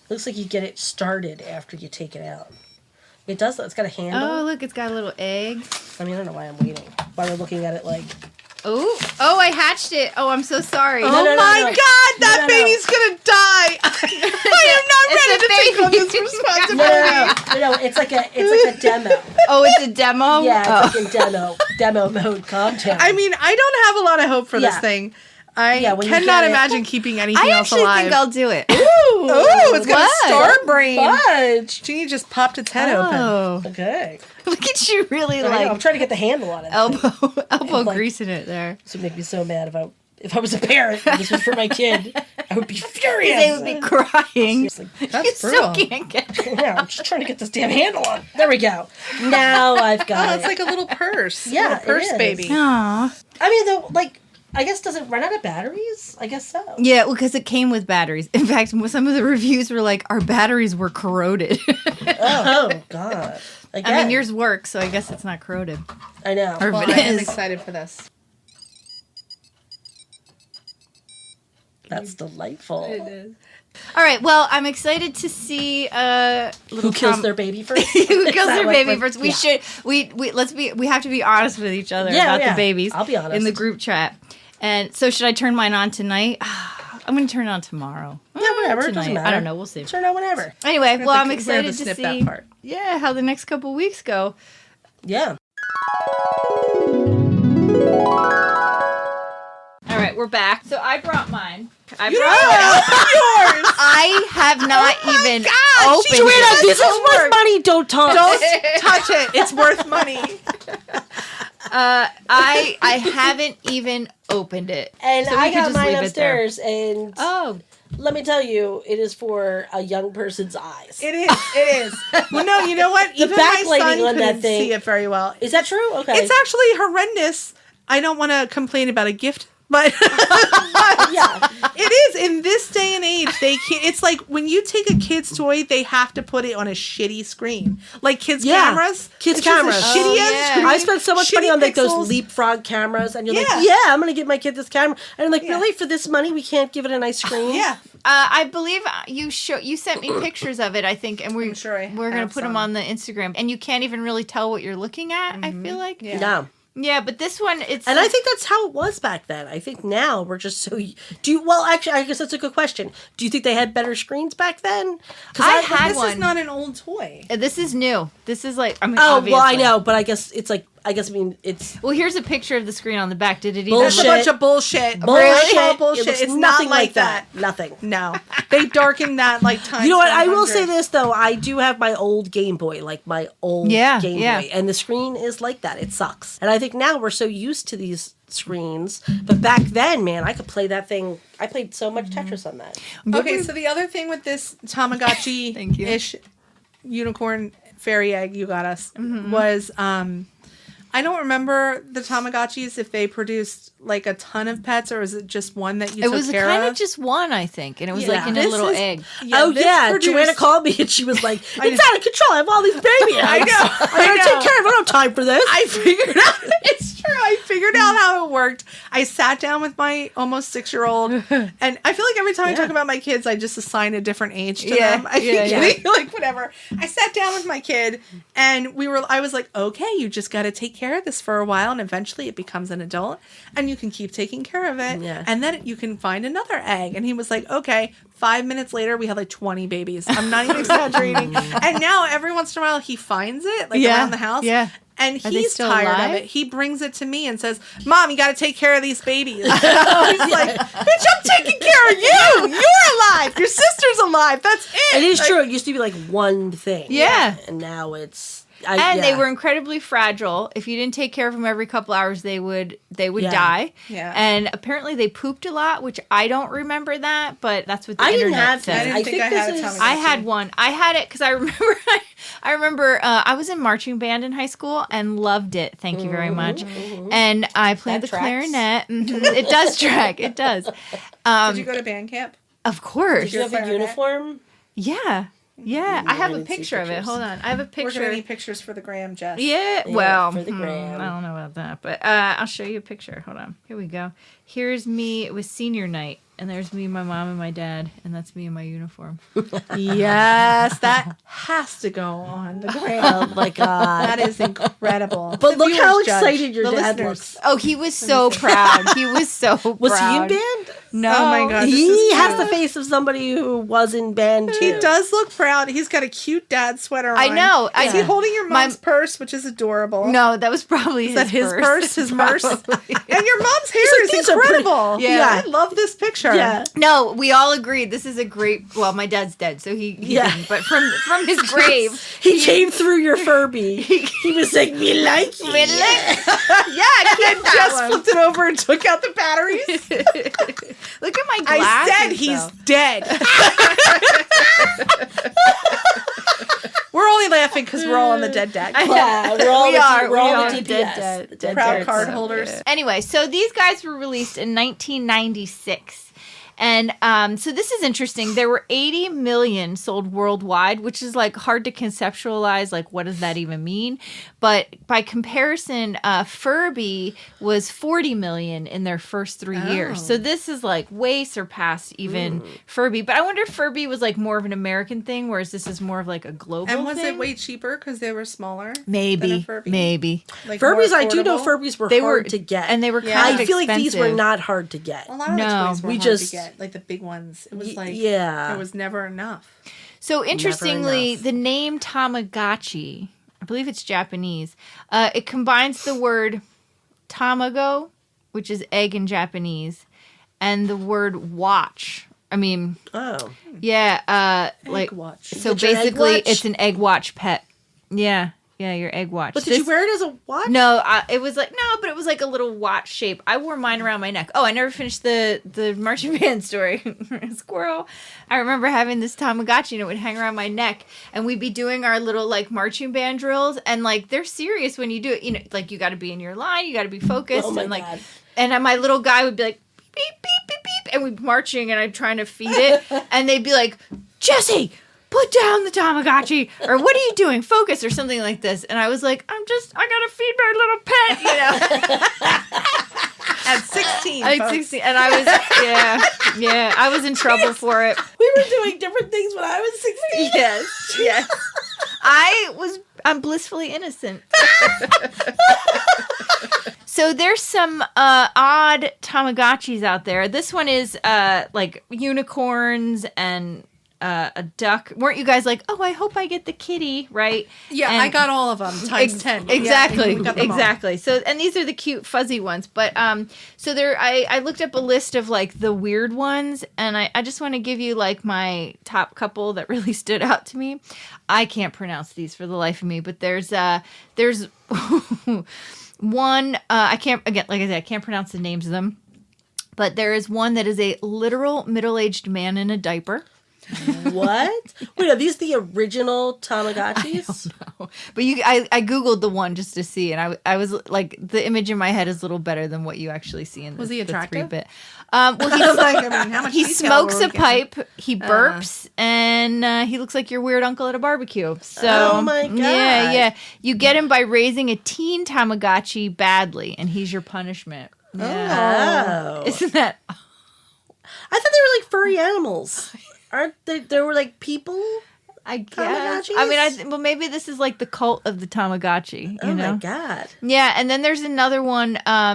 Looks like you get it started after you take it out. It does, it's got a handle.
Oh, look, it's got a little egg.
I mean, I don't know why I'm waiting. Why we're looking at it like...
Oh, I hatched it. Oh, I'm so sorry.
Oh my God, that baby's gonna die. I am not ready to take on this responsibility.
No, it's like a demo.
Oh, it's a demo?
Yeah, it's like a demo mode content.
I mean, I don't have a lot of hope for this thing. I cannot imagine keeping anything else alive.
I actually think I'll do it.
Ooh, it's got a star brain.
Fudge.
Genie just popped its head open.
Okay.
Look at you really
I'm trying to get the handle on it.
elbow greasing it there.
This would make me so mad if I was a parent and this was for my kid. I would be furious.
They would be crying.
That's
You
brutal.
still can't get it.
Yeah, I'm just trying to get this damn handle on. There we go. Now I've got
Oh,
it.
it's like a little purse.
Yeah,
little purse
it is.
baby.
Aw.
I mean, though, like, I guess, does it run out of batteries? I guess so.
Yeah, well, because it came with batteries. In fact, some of the reviews were like, our batteries were corroded.
Oh, God. Again.
I mean, yours works, so I guess it's not corroded.
I know.
Or
Well,
if it
I am
is.
excited for this.
That's delightful.
All right, well, I'm excited to see
Who kills their baby first?
who kills their baby
what-
first.
yeah.
We have to be honest with each other
Yeah,
about
yeah.
the babies.
I'll be honest.
In the group chat. And so should I turn mine on tonight? I'm going to turn it on tomorrow.
Yeah, whatever. It
Tonight.
doesn't matter.
I don't know. We'll see.
Turn on whenever.
Anyway, well, I'm
We're gonna
excited to
snip
see
that part.
yeah, how the next couple weeks go.
Yeah.
All right, we're back. So I brought mine.
Yours.
I have not even opened
Joanna,
it.
this is worth money. Don't talk.
Don't touch it. It's worth money.
I haven't even opened it.
And
So we
I
could
got
just
mine
leave it there.
upstairs, and
Oh,
let me tell you, it is for a young person's eyes.
It is. It is. Well, no, you know what? Even my
backlighting
son
on that
couldn't
thing-
see it very well.
Is that true? Okay.
It's actually horrendous. I don't want to complain about a gift, but
yeah.
it is. In this day and age, they can't. It's like when you take a kid's toy, they have to put it on a shitty screen, like kids' cameras.
Kids'
It's just a
cameras.
shitty ass
yeah.
screen.
I spent so much
shitty
money on like
pixels.
those leapfrog cameras, and you're
Yeah.
like, yeah, I'm gonna give my kid this camera, and I'm like,
Yeah.
really, for this money, we can't give it a nice screen?
Yeah.
I believe you sent me pictures of it. I think, and
I'm sure I
we're gonna
have
put them
some.
on the Instagram, and you can't even really tell what you're looking at. I feel like,
Yeah.
No.
yeah, but this one, it's
And I think that's how it was back then. I think now we're just so. Well, actually, I guess that's a good question. Do you think they had better screens back then?
I had
This
one.
is not an old toy.
This is new. This is like, I mean,
Oh,
obviously.
well, I know, but I guess it's like, I mean, it's
Well, here's a picture of the screen on the back. Did it even?
That's a
Bullshit.
bunch of bullshit.
bullshit.
Really? Bullshit.
It looks
It's
nothing
not like that.
Nothing.
No, they darkened that like time.
You know what? I will say this though. I do have my old Game Boy, like my old
Yeah,
Game
yeah.
Boy, and the screen is like that. It sucks. And I think now we're so used to these screens, but back then, man, I could play that thing. I played so much Tetris on that.
Okay, so the other thing with this Tamagotchi-ish unicorn fairy egg you got us was I don't remember the Tamagotchis if they produced like a ton of pets or was it just one that you
It
took
was
care
kind
of?
of just one, I think, and it was
Yeah.
like in a
This
little
is-
egg.
this
Joanna called me and she was like, "It's out of control. I have all these baby eggs.
I know.
I gotta take care of it. I don't have time for this."
I figured out. It's true. I figured out how it worked. I sat down with my almost 6-year-old, and I feel like every time I talk about my kids, I just assign a different age to
Yeah,
them. I
yeah,
think like whatever. I sat down with my kid, and I was like, okay, you just got to take care of this for a while, and eventually it becomes an adult, and you can keep taking care of it,
Yeah.
and then you can find another egg. And he was like, okay. 5 minutes later, we had like 20 babies. I'm not even exaggerating. And now every once in a while, he finds it like
Yeah,
around the house.
yeah.
And
Are they
he's
still
tired
alive?
of it. He brings it to me and says, "Mom, you got to take care of these babies." I was like, "Bitch, I'm taking care of you. You're alive. Your sister's alive. That's it."
It is
Like,
true. It used to be like one thing.
Yeah.
And now it's
And they were incredibly fragile. If you didn't take care of them every couple hours, they would die.
Yeah.
And apparently they pooped a lot, which I don't remember that, but that's what the
I didn't
internet
have
says.
that.
I think I had a Tamagotchi.
I had one. I had it because I remember I was in marching band in high school and loved it. Thank you very much. And I played the clarinet. It does track. It does.
Did you go to band camp?
Of course.
Did you have a uniform?
Yeah. Yeah. I have a picture of it. Hold on. I have a picture.
We're going to need pictures for the gram, Jess.
Yeah. Well,
for the gram.
I don't know about that, but I'll show you a picture. Hold on. Here we go. Here's me. It was senior night. And there's me, my mom, and my dad. And that's me in my uniform.
Yes, that has to go on the gram.
Oh my God.
That is incredible.
But
The
look how
viewers judge.
excited your
The
dad
listeners.
looks.
Oh, he was so proud. He was so proud.
Was he in band?
No.
Oh my God. this
He
is
has
cute.
the face of somebody who was in band too.
He does look proud. He's got a cute dad sweater on.
I know.
Is he holding your mom's purse, which is adorable?
No, that was probably
Is that his purse? His purse?
Probably.
And your mom's hair
These
is
are pretty-
incredible.
Yeah.
I love this picture.
Yeah.
No, we all agreed this is a great. Well, my dad's dead, so he didn't. But from his grave,
He came through your Furby. He was like, "Me like you."
really? Yeah,
And Jess flipped it over and took out the batteries.
Look at my
I
glasses.
said he's
though.
dead. We're only laughing because we're all on the dead dad club.
Yeah, we're all
We are.
We're all
We
the
are.
DPS.
Dead.
The
Proud
dads.
card holders.
Anyway, so these guys were released in 1996. And so this is interesting. There were 80 million sold worldwide, which is like hard to conceptualize. Like, what does that even mean? But by comparison, Furby was 40 million in their first 3 years. So this is like way surpassed even Furby. But I wonder if Furby was like more of an American thing, whereas this is more of like a global
And was
thing.
it way cheaper because they were smaller? than a
Maybe,
Furby?
maybe.
Like
Furbies,
more
I do know
affordable?
Furbies were
They
hard
were
to get.
and they were
Yeah.
kind of
I feel like these were
expensive.
not hard to get.
A lot of
No,
the toys were
we
hard
just-
to get, like the big ones. It was like,
yeah.
there was never enough.
So interestingly,
enough.
the name Tamagotchi, I believe it's Japanese, it combines the word tamago, which is egg in Japanese, and the word watch. I mean,
Oh.
yeah, like
watch.
so
Get your egg
basically
watch?
it's an egg watch pet. Yeah, your egg watch.
But did you wear it as a watch?
No, it was like but it was like a little watch shape. I wore mine around my neck. Oh, I never finished the marching band story. Squirrel. I remember having this Tamagotchi and it would hang around my neck, and we'd be doing our little like marching band drills, and like they're serious when you do it. You know, like you got to be in your line, you got to be focused,
Oh my
and like,
God.
and my little guy would be like beep beep beep beep, and we'd be marching, and I'm trying to feed it, and they'd be like, Jesse, put down the Tamagotchi, or what are you doing? Focus, or something like this. And I was like, I gotta feed my little pet, you know.
At 16.
At
folks.
16, and I was, I was in trouble for it.
We were doing different things when I was 16.
Yes. I'm blissfully innocent. So there's some odd Tamagotchis out there. This one is like unicorns and a duck. Weren't you guys like, oh, I hope I get the kitty, right?
Yeah,
And-
I got all of them times 10.
Exactly.
Yeah, we got them all.
Exactly. So, and these are the cute fuzzy ones. But so there, I looked up a list of like the weird ones, and I just want to give you like my top couple that really stood out to me. I can't pronounce these for the life of me, but there's one. I can't, again, like I said, I can't pronounce the names of them. But there is one that is a literal middle-aged man in a diaper.
What? Wait, are these the original Tamagotchis?
But I googled the one just to see, and I was like, the image in my head is a little better than what you actually see in
Was he
the
attractive?
3-bit. Well, he's
Like, I mean, how much
he
detail
smokes
were we
a
getting?
pipe, he burps, and he looks like your weird uncle at a barbecue. So,
Oh my God.
yeah, you get him by raising a teen Tamagotchi badly, and he's your punishment. Yeah.
Oh.
Isn't that?
I thought they were like furry animals. Aren't they? They were like people?
I guess.
Tamagotchis?
I mean, well, maybe this is like the cult of the Tamagotchi.
Oh
You know?
my God.
Yeah, and then there's another one.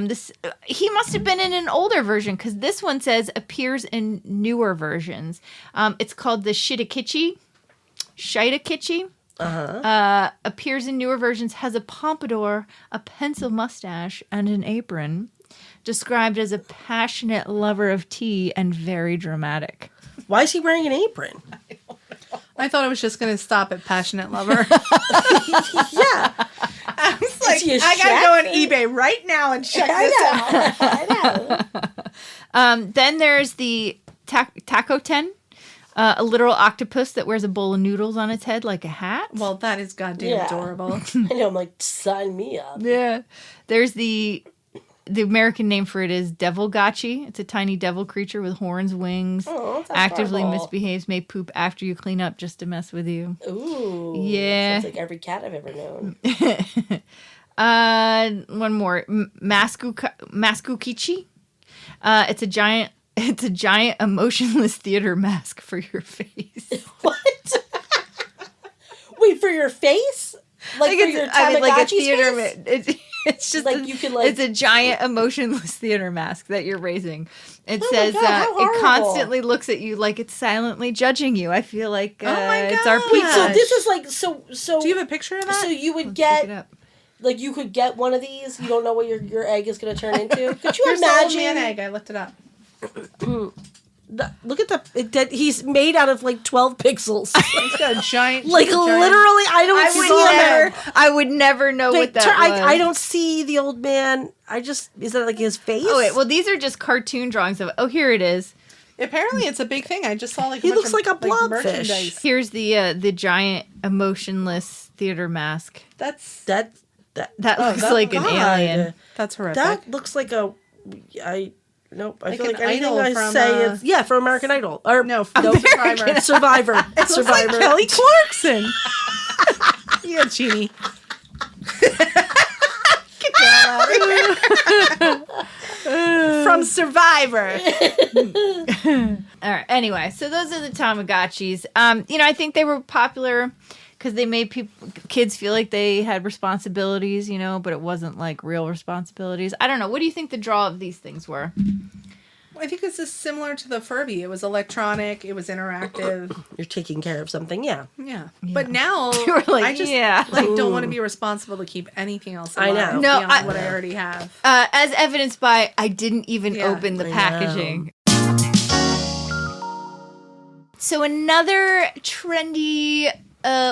This he must have been in an older version because this one says appears in newer versions. It's called the Shitakichi. Appears in newer versions. Has a pompadour, a pencil mustache, and an apron. Described as a passionate lover of tea and very dramatic.
Why is he wearing an apron?
I thought I was just going to stop at passionate lover.
Yeah.
I was like,
he a
I got to
chef?
go on eBay right now and check this out.
I know.
Then there's the taco-ten, a literal octopus that wears a bowl of noodles on its head like a hat.
Well, that is goddamn adorable.
I know. I'm like, sign me up.
Yeah. There's the American name for it is Devilgotchi. It's a tiny devil creature with horns, wings,
Oh, that's
actively
adorable.
misbehaves, may poop after you clean up just to mess with you.
Ooh.
Yeah.
Sounds like every cat I've ever known.
One more. Maskukichi. It's a giant emotionless theater mask for your face.
What? Wait, for your face? Like for your Tamagotchi's face?
It's just
Like you could, like-
it's a giant emotionless theater mask that you're raising. It
Oh my
says
God, how
it
horrible.
constantly looks at you like it's silently judging you. I feel like
my
it's our
God.
Wait, so
peach.
this is like so.
Do you have a picture of that?
So you would
Look it
get
up.
like you could get one of these. You don't know what your egg is going to turn into. Could you
Here's the old
imagine?
man egg. I looked it up.
Look at he's made out of like 12 pixels.
It's got a giant.
Like
giant-
literally,
I would never know what that was.
I don't see the old man. Is that like his face?
Oh wait, well these are just cartoon drawings of. Oh, here it is.
Apparently, it's a big thing. I just saw like
He
a bunch
looks
of,
like a blobfish.
merchandise.
Here's the giant emotionless theater mask.
That's
That
Oh,
looks
that-
like an
God.
alien.
that's horrific.
That looks like a. Nope. I
Like
feel
an
like anything
idol
I
from,
say is from American Idol or
no, Survivor.
Survivor.
It looks like
Survivor.
Kelly Clarkson. Yeah, Jeannie. Get the hell out of here. From Survivor.
All right. Anyway, so those are the Tamagotchis. I think they were popular because they made kids feel like they had responsibilities, but it wasn't like real responsibilities. I don't know. What do you think the draw of these things were?
I think this is similar to the Furby. It was electronic. It was interactive.
You're taking care of something, yeah.
Yeah. But now
You were like,
I just
yeah.
don't want to be responsible to keep anything else
I
alive
know.
No,
beyond what I already have.
As evidenced by I didn't even
Yeah,
open the
I
packaging. So another trendy,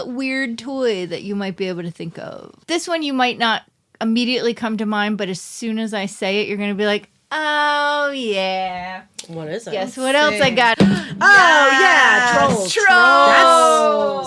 weird toy that you might be able to think of. This one you might not immediately come to mind, but as soon as I say it, you're going to be like, oh, yeah.
What is it?
Guess what else I got?
Oh, yeah. Trolls.
Trolls.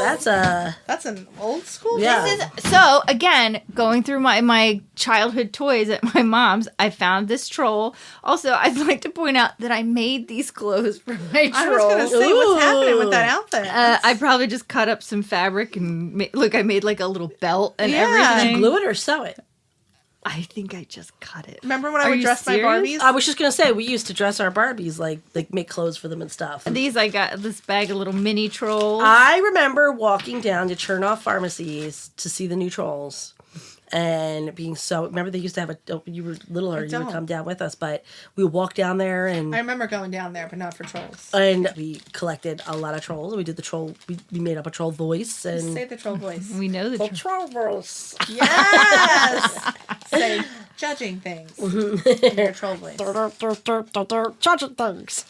That's
an old school
Yeah.
thing.
So, again, going through my childhood toys at my mom's, I found this troll. Also, I'd like to point out that I made these clothes for my troll.
I was going to say, what's happening with that outfit?
I probably just cut up some fabric and I made like a little belt and
Yeah.
everything.
glue it or sew it?
I think I just cut it.
Remember when I
Are
would
you
dress
serious?
my Barbies?
I was just going to say, we used to dress our Barbies, like make clothes for them and stuff.
These I got this bag of little mini trolls.
I remember walking down to Chernoff Pharmacies to see the new Trolls. And being remember they used to have you were littler, you would
don't.
come down with us, but we would walk down there and
I remember going down there, but not for trolls.
we collected a lot of trolls. We did the troll, we made up a troll voice and
Say the troll voice.
we know the
troll voice.
Yes! Say judging things. in your troll voice.
Judging things.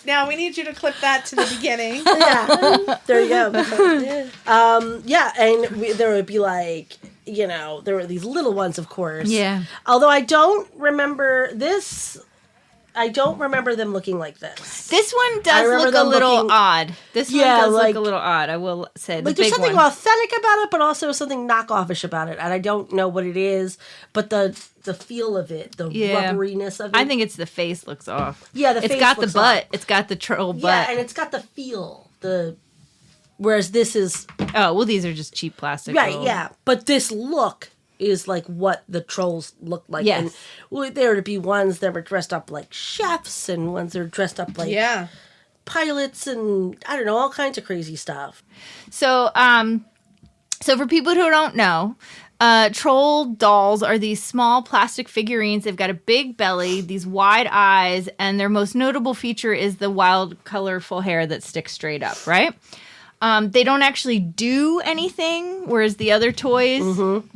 Now we need you to clip that to the beginning.
Yeah, there you go. Yeah, and there would be like, there were these little ones, of course.
Yeah.
Although I don't remember this. I don't remember them looking like this.
This one
I
does
remember
look a
them
little
looking-
odd. This one
Yeah,
does
like-
look a little odd, I will say. The
Like there's
big
something
one.
authentic about it, but also something knockoffish about it, and I don't know what it is. But the feel of it, the
Yeah.
rubberiness of it.
I think it's the face looks off.
Yeah, the
It's
face
got the
looks
butt.
off.
It's got the troll butt.
Yeah, and it's got the feel. Whereas this is
Oh, well, these are just cheap plastic.
right.
rolls.
Yeah, but this look is like what the trolls look like.
Yes.
And there would be ones that were dressed up like chefs, and ones that were dressed up like
Yeah.
pilots, and I don't know, all kinds of crazy stuff.
So, so for people who don't know, troll dolls are these small plastic figurines. They've got a big belly, these wide eyes, and their most notable feature is the wild, colorful hair that sticks straight up, right? They don't actually do anything, whereas the other toys,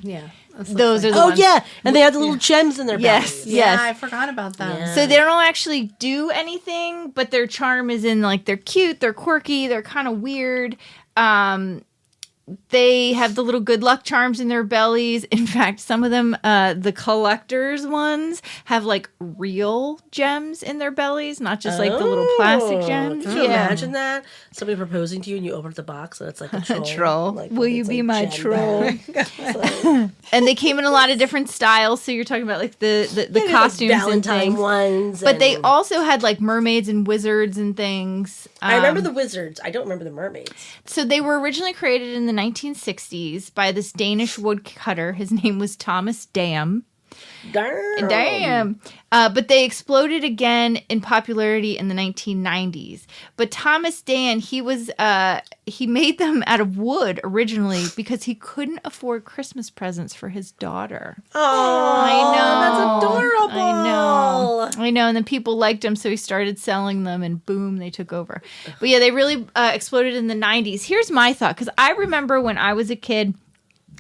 Yeah.
Those are the
Oh,
ones.
yeah. And they had the little gems in their
Yes,
bellies.
Yeah,
yes.
I forgot about that.
Yeah.
So they don't actually do anything, but their charm is in like they're cute, they're quirky, they're kind of weird. They have the little good luck charms in their bellies. In fact, some of them, the collector's ones, have like real gems in their bellies, not just like the little plastic gems.
Can you imagine that? Somebody proposing to you and you open up the box and it's like a troll.
Troll.
Like,
Will you
it's,
be
like,
my
gem
troll?
bag. It's like,
And they came in a lot of different styles. So you're talking about like the costumes
like
and
Valentine
things.
ones.
But they
and-
also had like mermaids and wizards and things.
I remember the wizards. I don't remember the mermaids.
So they were originally created in the 1960s by this Danish woodcutter. His name was Thomas Dam. Damn. But they exploded again in popularity in the 1990s. But Thomas Dan, he made them out of wood originally because he couldn't afford Christmas presents for his daughter.
Oh,
I know.
That's adorable.
I know. And then people liked them, so he started selling them, and boom, they took over. But yeah, they really exploded in the 90s. Here's my thought, because I remember when I was a kid,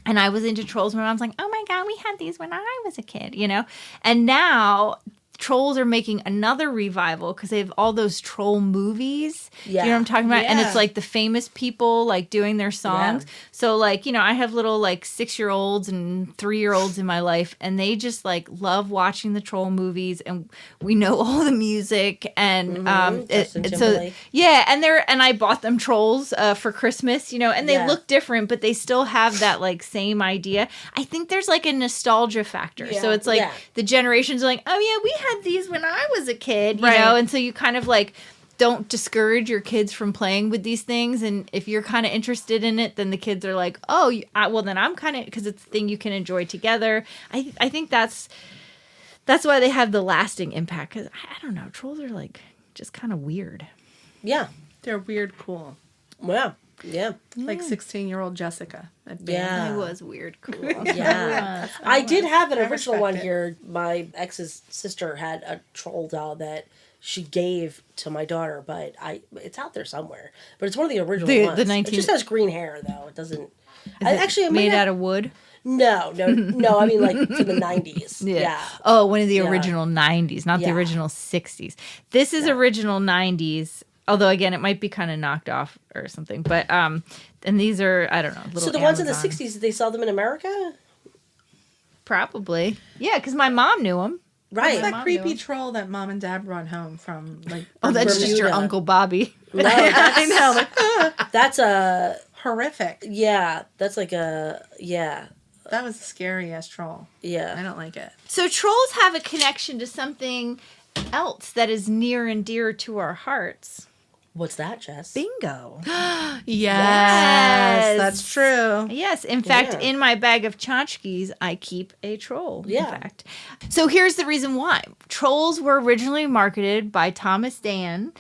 and I was into trolls. My mom's like, oh my God, we had these when I was a kid, you know? And now trolls are making another revival because they have all those troll movies.
Yeah.
You know what I'm talking about? And
Yeah.
it's like the famous people like doing their songs.
Yeah.
So like, you know, I have little like 6-year-olds and 3-year-olds in my life, and they just like love watching the troll movies, and we know all the music and
Justin
so
Timberlake.
yeah, and I bought them trolls for Christmas, you know, and they
Yeah.
look different, but they still have that like same idea. I think there's like a nostalgia factor. So it's like
Yeah.
the generations are like, oh yeah, we had these when I was a kid, you
Right.
know, and so you kind of like don't discourage your kids from playing with these things, and if you're kind of interested in it, then the kids are like, oh, well then I'm kind of, because it's a thing you can enjoy together. I think that's why they have the lasting impact, because I don't know, trolls are like just kind of weird.
Yeah.
They're weird cool.
Wow. Yeah.
Like 16-year-old Jessica. At band.
Yeah.
I was weird cool.
Yeah. I did have an
I
original
respect
one
it.
here. My ex's sister had a troll doll that she gave to my daughter, but it's out there somewhere. But it's one of the original ones.
the
It
19
just has green hair though. It doesn't.
Actually, made out of wood.
No. I mean, like from the 90s. Yeah.
Oh, one of the
Yeah.
original 90s, not the
Yeah.
original 60s. This is original 90s. Although again, it might be kind of knocked off or something. But and these are, I don't know. Little
So the ones in the
Amazon.
60s, did they sell them in America?
Probably. Yeah, because my mom knew them.
Right.
What's that
Mom
creepy
knew.
troll that mom and dad brought home from? Like,
Oh, that's just your
Bermuda.
Uncle Bobby.
No, that's,
I know. Like,
that's a
horrific.
yeah. That's like a yeah.
That was a scary ass troll. I
Yeah.
don't like it.
So trolls have a connection to something else that is near and dear to our hearts.
What's that, Jess?
Bingo.
Yes, that's true.
Yes, in fact,
Yeah.
in my bag of tchotchkes, I keep a troll.
Yeah.
In fact, so here's the reason why: trolls were originally marketed by Thomas Dam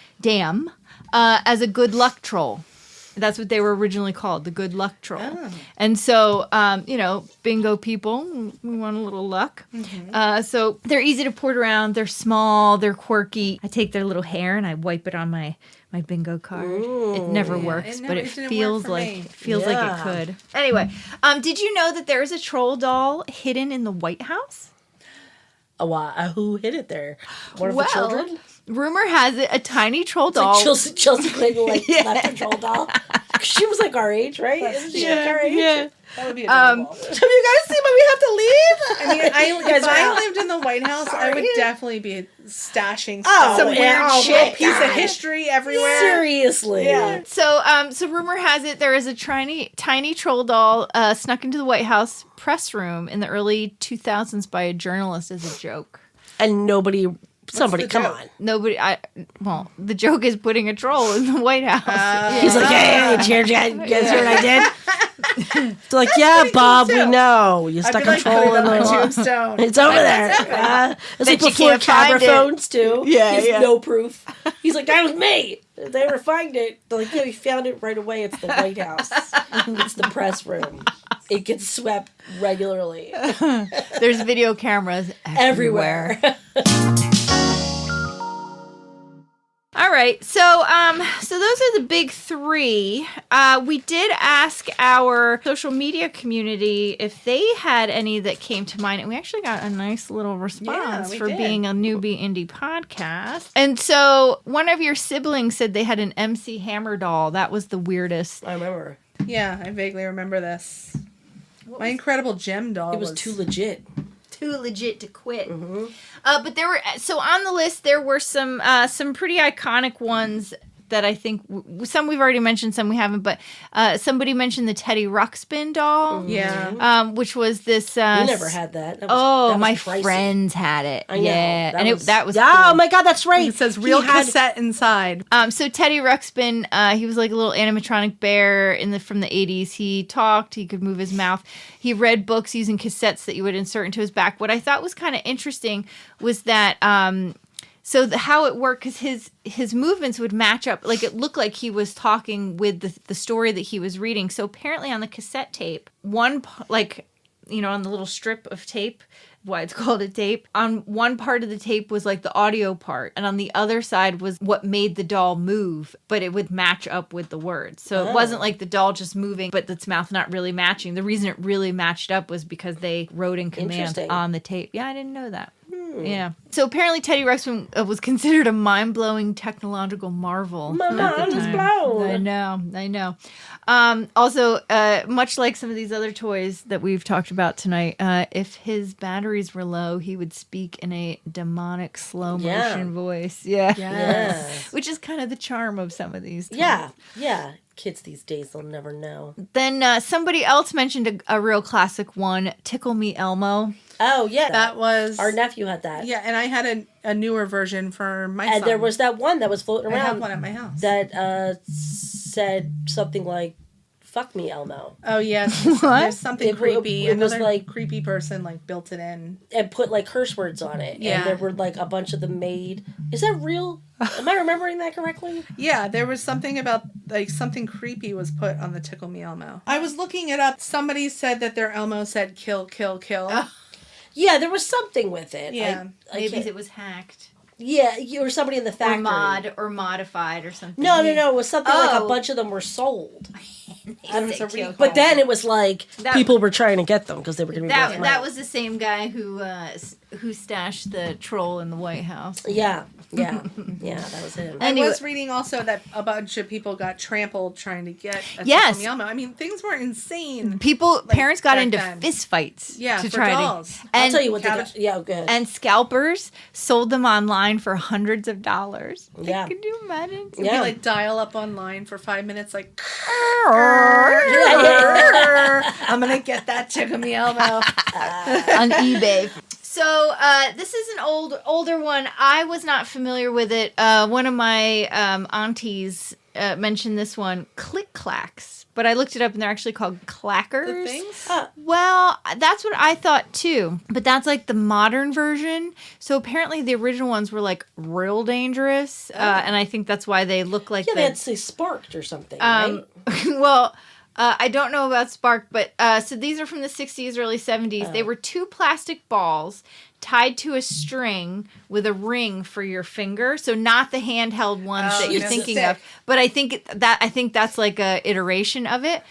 as a good luck troll. That's what they were originally called, the good luck troll.
Oh.
And so, you know, bingo people, we want a little luck. So they're easy to port around. They're small. They're quirky. I take their little hair and I wipe it on my bingo card. It never works,
it
but
never-
it
it didn't
feels
work for me.
like
Yeah.
it could. Anyway, did you know that there is a troll doll hidden in the White House?
Who hid it there? One of the children?
Rumor has it a tiny troll doll.
Like Chelsea Clinton left her troll doll. She was like our age, right? Isn't she like our age?
Yeah.
That would be adorable.
Have you guys seen when we have to leave? I mean,
guys
if
are
I
out.
lived in the White House, I would definitely be stashing
Oh,
some
yeah.
weird
Oh,
shit,
my
piece of
God.
history everywhere.
Seriously.
Yeah.
So rumor has it there is a tiny troll doll snuck into the White House press room in the early 2000s by a journalist as a joke.
And somebody,
the
come
joke?
on.
The joke is putting a troll in the White House.
He's like, hey, you guys hear what I did? They're like, yeah, Bob, we know. You
I'd
stuck
be
a
like
troll
putting
in
on
the
my tombstone.
It's over there. It's like
Bet you
before
can't
camera
find it.
phones, too.
Yeah,
He has
yeah.
no proof. He's like, that was me. If they ever find it, they're like, yeah, we found it right away. It's the White House. It's the press room. It gets swept regularly.
There's video cameras everywhere.
Everywhere.
All right. So those are the big three. We did ask our social media community if they had any that came to mind, and we actually got a nice little response for being a newbie indie podcast. And so one of your siblings said they had an MC Hammer doll. That was the weirdest.
I remember.
Yeah, I vaguely remember this. My Incredible Gem doll.
It was too legit.
Too legit to quit. Mm-hmm. But there were on the list there were some pretty iconic ones that I think some we've already mentioned, some we haven't. But somebody mentioned the Teddy Ruxpin doll, which was this.
We never had that. That was
my
pricey.
Friends had it.
I know.
Yeah, that was.
Oh
cool.
my God, that's right.
It says real cassette inside.
So Teddy Ruxpin, he was like a little animatronic bear from the 80s. He talked. He could move his mouth. He read books using cassettes that you would insert into his back. What I thought was kind of interesting was that. How it worked, because his movements would match up. Like, it looked like he was talking with the story that he was reading. So apparently on the cassette tape, on the little strip of tape, why it's called a tape, on one part of the tape was like the audio part, and on the other side was what made the doll move, but it would match up with the words. So it wasn't like the doll just moving, but its mouth not really matching. The reason it really matched up was because they wrote in command on the tape. Yeah, I didn't know that. Yeah. So apparently Teddy Ruxpin was considered a mind-blowing technological marvel.
My mind is blown.
I know. Also, much like some of these other toys that we've talked about tonight, if his batteries were low, he would speak in a demonic slow-motion voice. Yeah.
Yes.
Which is kind of the charm of some of these toys.
Yeah. Kids these days, they'll never know.
Then somebody else mentioned a real classic one, Tickle Me Elmo.
Oh, yeah.
That was...
Our nephew had that.
Yeah, and I had a newer version for my son.
And there was that one that was floating around.
I have one at my house.
That said something like, "Fuck me, Elmo."
Oh, yes. There's something creepy.
It was
Another
like
creepy person built it in.
And put curse words on it.
Yeah.
And there were a bunch of them made. Is that real? Am I remembering that correctly?
Yeah, there was something about something creepy was put on the Tickle Me Elmo. I was looking it up. Somebody said that their Elmo said kill, kill, kill.
Oh.
Yeah, there was something with it.
Yeah.
Maybe it was hacked.
Yeah, or somebody in the factory.
Or modified or something.
No. It was something like a bunch of them were sold. But then it was people were trying to get them because they were going to be
that was the same guy who stashed the troll in the White House.
Yeah, that was him.
I was reading also that a bunch of people got trampled trying to get a Tickle Me Elmo. I mean, things were insane.
Parents got into fist fights to try
dolls.
I'll tell you what they got. Yeah, good.
And scalpers sold them online for hundreds of dollars.
Yeah.
Could you imagine?
Yeah. You dial up online for 5 minutes I'm going to get that Tickle Me Elmo.
On eBay. So this is an older one. I was not familiar with it. One of my aunties mentioned this one, Click Clacks. But I looked it up and they're actually called clackers.
The things?
Well, that's what I thought too. But that's the modern version. So apparently the original ones were real dangerous. And I think that's why they look like
they had to say sparked or something, right?
Well... I don't know about Spark, but so these are from the 60s, early 70s. They were two plastic balls tied to a string with a ring for your finger. So not the handheld ones that you're thinking of, but I think that's a iteration of it.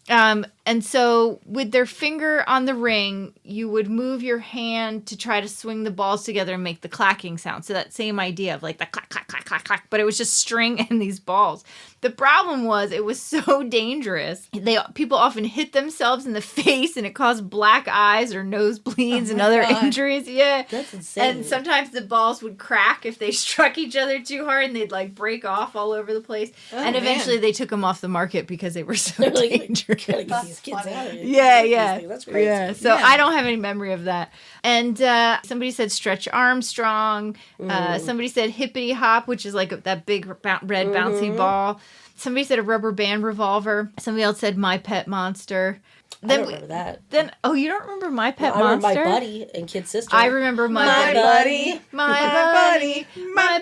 And so with their finger on the ring, you would move your hand to try to swing the balls together and make the clacking sound. So that same idea of the clack, clack, clack, clack, clack, but it was just string and these balls. The problem was it was so dangerous. People often hit themselves in the face and it caused black eyes or nosebleeds and other injuries. Yeah.
That's insane.
And sometimes the balls would crack if they struck each other too hard and they'd break off all over the place. And eventually they took them off the market because they were so dangerous.
Gotta get these kids out of here.
Yeah.
That's crazy.
Yeah. So I don't have any memory of that. And somebody said Stretch Armstrong. Somebody said Hippity Hop, which is that big red bouncy ball. Somebody said a rubber band revolver. Somebody else said My Pet Monster.
I don't remember that.
You don't remember My Pet Monster?
I remember My Buddy and Kid Sister.
I remember My
Buddy.
My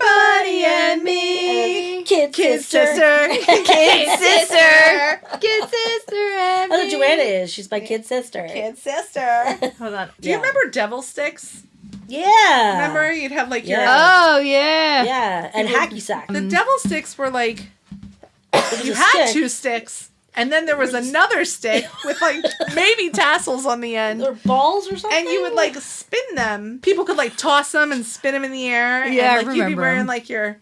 Buddy and me.
Kid Sister.
Kid Sister. Kid Sister and me.
That's what Joanna is. She's my kid sister.
Kid sister.
Hold on.
Do you remember Devil Sticks?
Yeah.
Remember, you'd have like your
Oh, yeah.
Yeah, and hacky sack.
the devil sticks were like you
a
had
stick.
2 sticks, and then there was another stick with like maybe tassels on the end.
Or balls or something.
And you would like spin them. People could like toss them and spin them in the air.
Yeah,
and, like,
I
you'd be
remember
wearing
'em.
like your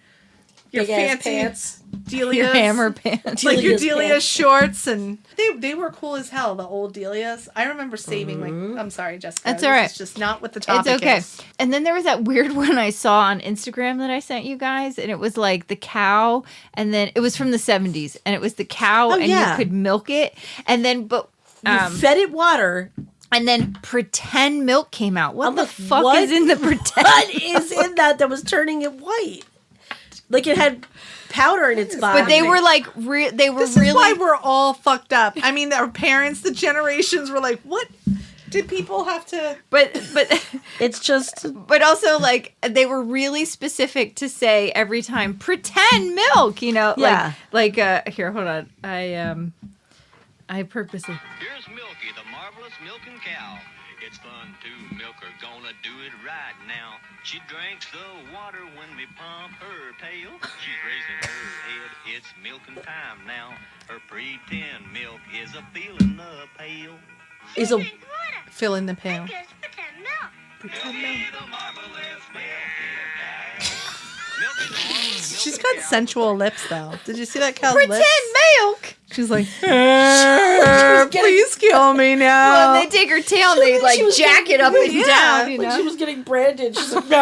Big ass
fancy
pants.
Delia's,
Your hammer pants.
like your
Delia's
Delia
pants.
shorts, and they were cool as hell. The old Delia's. I remember saving like. I'm sorry, Jessica.
That's
this
all right.
is just not what the topic
It's okay.
is.
And then there was that weird one I saw on Instagram that I sent you guys, and it was like the cow, and then it was from the 70s, and it was the cow, and
yeah.
you could milk it, and then
You fed it water.
and then pretend milk came out. What
I'm
the
like,
fuck
what?
is in the pretend?
What is in that was turning it white? Like it had powder in its body.
But they were like, they were
This
really.
is why we're all fucked up. I mean, our parents, the generations were like, what did people have to...
but
It's just...
but also like they were really specific to say every time pretend milk, you know,
Yeah.
like here, hold on, I purposely.
Here's Milky, the marvelous milking cow. It's fun to milk her, gonna do it right now. She drinks the water when we pump her pail. She's raising her head, it's milking time now. Her pretend milk is a filling the pail.
Is a...
Fill in the pail.
Milky, the marvelous milking cow. Milky, the marvelous
She's
milking
got
cow.
sensual lips, though. Did you see that cow's
Pretend
lips?
milk.
She's like, please kill me now.
Well, they take her tail and they like
she was
jack it up and
Yeah,
down, you
When
know.
she was getting branded, she's like, no!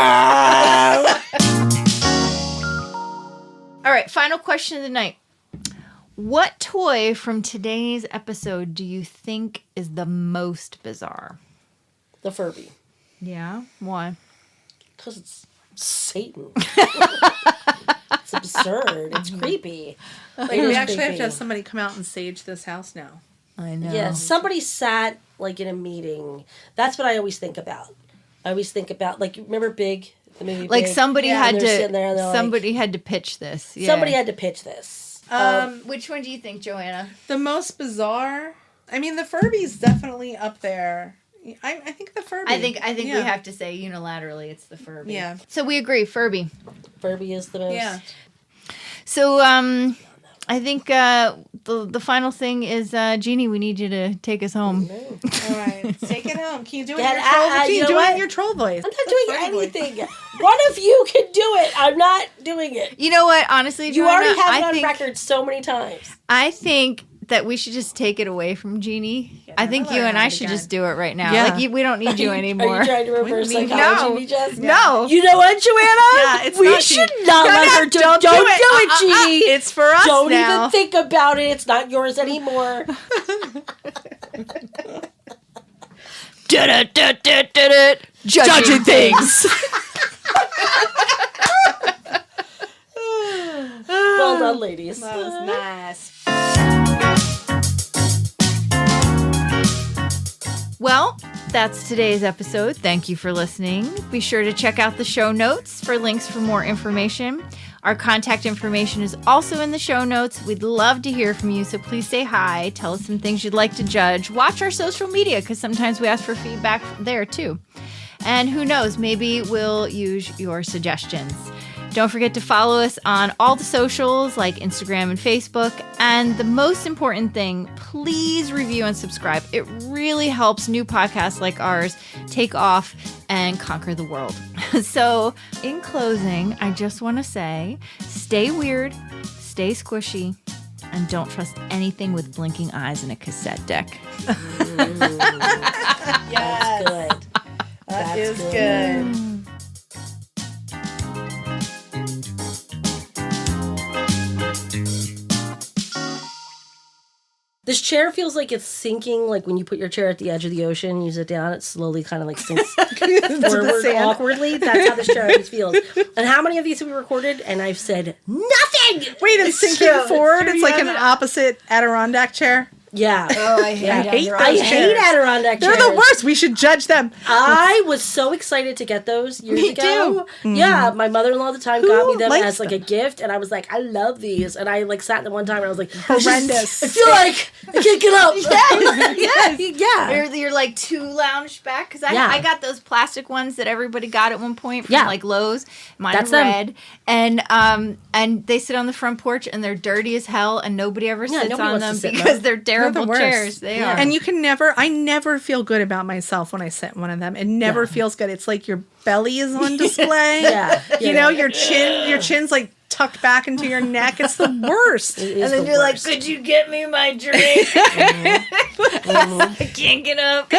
All right, final question of the night. What toy from today's episode do you think is the most bizarre?
The Furby.
Yeah, why?
Because it's Satan. It's absurd. It's creepy.
Like,
It
we
is
actually have
creepy.
to have somebody come out and sage this house now.
I know.
Yeah, somebody sat like in a meeting. That's what I always think about. I always think about, like, you remember Big? The movie
Like
Big?
somebody
Yeah,
had
and they're sitting there and
to.
they're
Somebody had to pitch this. Yeah.
Somebody had to pitch this.
Which one do you think, Joanna?
The most bizarre. I mean, the Furby's definitely up there. I think the Furby.
I think
Yeah.
we have to say unilaterally it's the Furby.
Yeah.
So we agree, Furby.
Furby is the most.
Yeah.
So I think the final thing is Jeannie, we need you to take us home.
All right. Take it home. Can you do it
Yeah,
in your troll? Can
you
you
know
do it
what?
in your troll voice?
I'm not doing anything. One of you can do it. I'm not doing it.
You know what? Honestly,
You
Joanna,
already have it
I
on
think,
record so many times.
I think that we should just take it away from Jeannie. I think
I'll
you
learn
and
how
I
to
should
again.
just do it right now.
Yeah.
Like we don't need you
Are
anymore.
you trying to reverse
need-
psychology,
No.
me, Jess?
No.
You know what, Joanna?
Yeah, it's
we
not
should
Jeannie.
not
No,
let
no,
her do
don't
it. Don't do
it.
it, Jeannie.
It's for us
Don't
now.
even think about it. It's not yours anymore.
Judging things.
Well done, ladies.
That was nice.
Well, that's today's episode. Thank you for listening. Be sure to check out the show notes for links for more information. Our contact information is also in the show notes. We'd love to hear from you, so please say hi. Tell us some things you'd like to judge. Watch our social media, because sometimes we ask for feedback there too. And who knows, maybe we'll use your suggestions. Don't forget to follow us on all the socials like Instagram and Facebook. And the most important thing, please review and subscribe. It really helps new podcasts like ours take off and conquer the world. So in closing, I just want to say, stay weird, stay squishy, and don't trust anything with blinking eyes in a cassette deck.
That's good.
That
That's
is good.
This chair feels like it's sinking, like when you put your chair at the edge of the ocean and you sit down, it slowly kind of like sinks forward
sand.
awkwardly. That's how this chair always feels. And how many of these have we recorded? And I've said nothing!
Wait, it's sinking
true.
forward.
It's
It's
true.
like
You
an opposite Adirondack chair.
Yeah.
Oh, I hate,
I hate Adirondack chairs.
They're the worst. We should judge them.
I was so excited to get those years
Me
ago.
too. Mm-hmm.
Yeah, my mother-in-law at the time got me them
likes
as like a gift, and I was like, I love these. And I like sat in them one time, and I was like,
Horrendous.
I feel like I can't get up.
Yes. You're like too lounged back because I got those plastic ones that everybody got at one point from like Lowe's. Mine are red, and they sit on the front porch and they're dirty as hell, and nobody ever sits on them because they're terrible chairs. They are.
And I never feel good about myself when I sit in one of them. It never feels good. It's like your belly is on display. You know, your chin's like tucked back into your neck. It's the worst.
And then you're like, could you get me my drink? I can't get up.